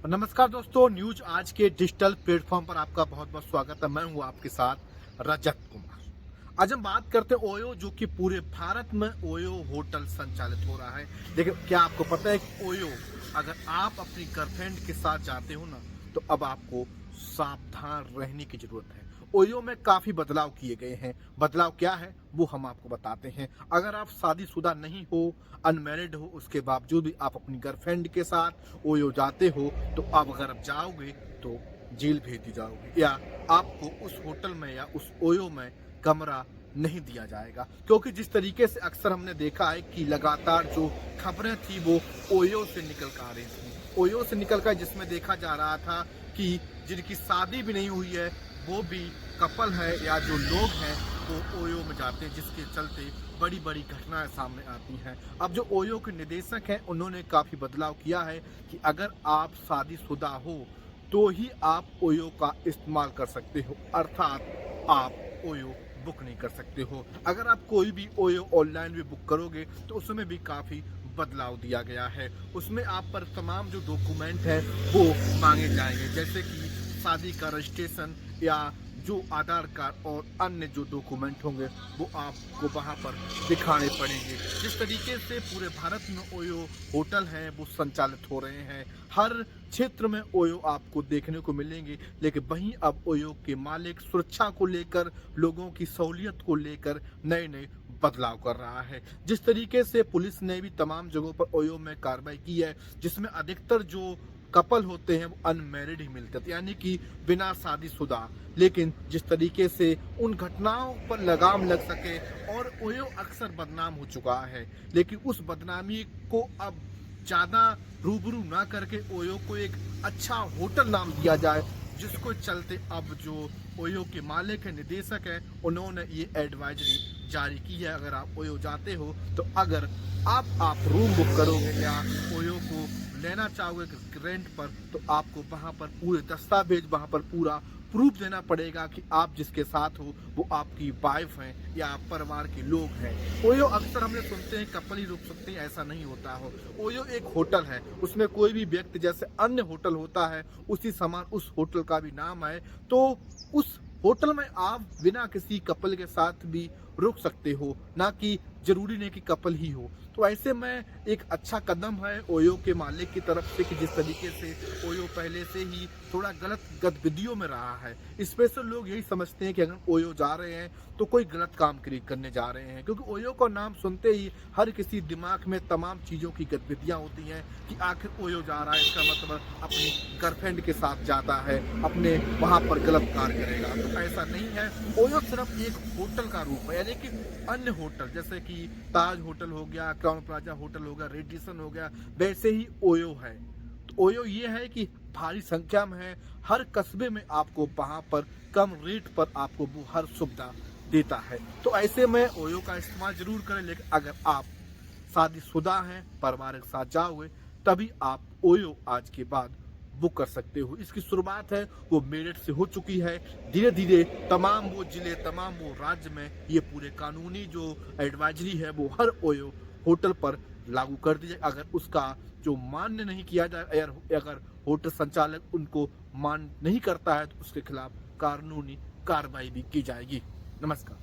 नमस्कार दोस्तों, न्यूज आज के डिजिटल प्लेटफॉर्म पर आपका बहुत बहुत स्वागत है। मैं हूं आपके साथ रजत कुमार। आज हम बात करते हैं ओयो, जो कि पूरे भारत में ओयो होटल संचालित हो रहा है। लेकिन क्या आपको पता है कि ओयो अगर आप अपनी गर्लफ्रेंड के साथ जाते हो ना, तो अब आपको सावधान रहने की जरूरत है। ओयो में काफी बदलाव किए गए हैं। बदलाव क्या है वो हम आपको बताते हैं। अगर आप शादीशुदा नहीं हो, अनमैरिड हो, उसके बावजूद भी आप अपनी गर्लफ्रेंड के साथ ओयो जाते हो, तो अब अगर आप जाओगे तो जेल भेज दी जाओगे, या आपको उस होटल में या उस ओयो में कमरा नहीं दिया जाएगा। क्योंकि जिस तरीके से अक्सर हमने देखा है कि लगातार जो खबरें थी वो ओयो से निकल कर आ रही थी, ओयो से निकल कर, जिसमें देखा जा रहा था कि जिनकी शादी भी नहीं हुई है वो भी कपल है या जो लोग हैं वो ओयो में जाते हैं, जिसके चलते बड़ी बड़ी घटनाएं सामने आती हैं। अब जो ओयो के निदेशक हैं उन्होंने काफ़ी बदलाव किया है कि अगर आप शादीशुदा हो तो ही आप ओयो का इस्तेमाल कर सकते हो, अर्थात आप ओयो बुक नहीं कर सकते हो। अगर आप कोई भी ओयो ऑनलाइन भी बुक करोगे तो उसमें भी काफ़ी बदलाव दिया गया है। उसमें आप पर तमाम जो डॉक्यूमेंट हैं वो मांगे जाएंगे, जैसे कि शादी का रजिस्ट्रेशन या जो आधार कार्ड और अन्य जो डॉक्यूमेंट होंगे वो आपको वहां पर दिखाने पड़ेंगे। जिस तरीके से पूरे भारत में ओयो होटल हैं वो संचालित हो रहे हैं, हर क्षेत्र में ओयो आपको देखने को मिलेंगे। लेकिन वहीं अब ओयो के मालिक सुरक्षा को लेकर, लोगों की सहूलियत को लेकर नए नए बदलाव कर रहा है। जिस तरीके से पुलिस ने भी तमाम जगहों पर ओयो में कार्रवाई की है, जिसमें अधिकतर जो कपल होते हैं वो अनमैरिड ही मिलते थे, यानी कि बिना शादीशुदा। लेकिन जिस तरीके से उन घटनाओं पर लगाम लग सके, और ओयो अक्सर बदनाम हो चुका है, लेकिन उस बदनामी को अब ज़्यादा रूबरू ना करके ओयो को एक अच्छा होटल नाम दिया जाए, जिसको चलते अब जो ओयो के मालिक है, निदेशक है, उन्होंने ये एडवाइजरी जारी की है। अगर आप ओयो जाते हो तो अगर आप रूम बुक करोगे या ओयो को लेना चाहोगे रेंट पर, तो आपको वहाँ पर पूरे दस्तावेज, वहाँ पर पूरा प्रूफ देना पड़ेगा कि आप जिसके साथ हो वो आपकी वाइफ हैं या परिवार के लोग हैं। ओयो अक्सर हमने सुनते हैं कपल ही रुक सकते हैं, ऐसा नहीं होता हो। ओयो एक होटल है, उसमें कोई भी व्यक्ति, जैसे अन्य होटल होता है उसी समान उस होटल का भी नाम है, तो उस होटल में आप बिना किसी कपल के साथ भी रुक सकते हो, ना कि जरूरी नहीं कि कपल ही हो। तो ऐसे में एक अच्छा कदम है ओयो के मालिक की तरफ से कि जिस तरीके से ओयो पहले से ही थोड़ा गलत गतिविधियों में रहा है। स्पेशल लोग यही समझते हैं कि अगर ओयो जा रहे हैं तो कोई गलत काम करने जा रहे हैं, क्योंकि ओयो का नाम सुनते ही हर किसी दिमाग में तमाम चीज़ों की गतिविधियाँ होती हैं कि आखिर ओयो जा रहा है, इसका मतलब अपनी गर्लफ्रेंड के साथ जाता है, अपने वहाँ पर गलत कार्य करेगा। तो ऐसा नहीं है। ओयो सिर्फ एक होटल का रूप है, यानी कि अन्य होटल जैसे कि ताज होटल हो गया, क्राउन प्लाजा होटल हो गया, रेडिसन हो गया, वैसे ही ओयो है। तो ओयो ये है कि भारी संख्या में है, हर कस्बे में आपको वहां पर कम रेट पर आपको वो हर सुविधा देता है। तो ऐसे में ओयो का इस्तेमाल जरूर करें। लेकिन अगर आप शादीशुदा हैं, परिवार के साथ जाओगे, तभी आप ओयो आज के बाद बुक कर सकते हो। इसकी शुरुआत है वो मेरठ से हो चुकी है। धीरे धीरे तमाम वो जिले, तमाम वो राज्य में ये पूरे कानूनी जो एडवाइजरी है वो हर ओयो होटल पर लागू कर दी जाए। अगर उसका जो मान्य नहीं किया जाए, अगर होटल संचालक उनको मान नहीं करता है तो उसके खिलाफ कानूनी कार्रवाई भी की जाएगी। नमस्कार।